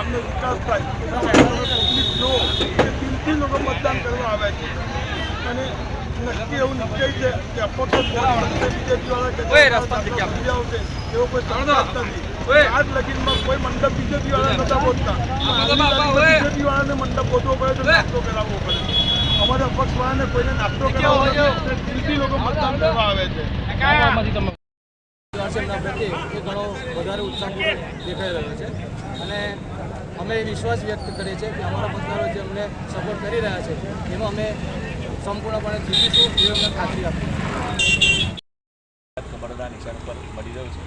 ગામને વિકાસ થાય પબ્લિક જો કે દિલથી લોકો મતદાન કરવા આવે છે અને નક્કી એવું નિશ્ચય છે કે અપક્ષ બીજેપીવાળા આવશે એવો કોઈ સંકલ્પ નથી. આજ લગીનમાં કોઈ મંડપ બીજેપીવાળા નતા બોલતા. બીજેપીવાળાને મંડપ બોલવો પડે તો નાસ્તો કરાવવો પડે. અમારા અપક્ષવાળાને કોઈને નાસ્તો કરાવવો દિલથી લોકો મતદાન કરવા આવે છે. પ્રત્યે એ ઘણો વધારે ઉત્સાહપૂર્વક દેખાઈ રહ્યો છે અને અમે વિશ્વાસ વ્યક્ત કરીએ છીએ કે અમારા મતદારો જે અમને સપોર્ટ કરી રહ્યા છે એમાં અમે સંપૂર્ણપણે જીતીશું એ અમને ખાતરી આપીએ. કમળના નિશાન પર મળી રહ્યું છે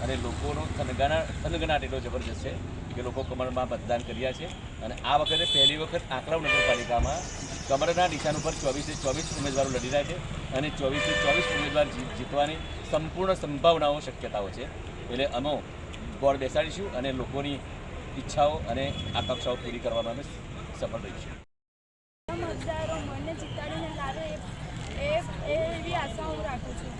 અને લોકોનો થનગનાટ એટલો જબરજસ્ત છે કે લોકો કમળમાં મતદાન કર્યા છે અને આ વખતે પહેલી વખત આંકલાવ નગરપાલિકામાં કમળના નિશાન ઉપર 24 ઉમેદવારો લડી રહ્યા છે અને 24 ઉમેદવાર જીતવાની સંપૂર્ણ સંભાવનાઓ શક્યતાઓ છે. એટલે અમે બોર્ડ બેસાડીશું અને લોકોની ઈચ્છાઓ અને આકાંક્ષાઓ પૂરી કરવામાં અમે સફળ રહીશું. મતદારો મને જીતાડીને લાવે એવી આશા હું રાખું છું.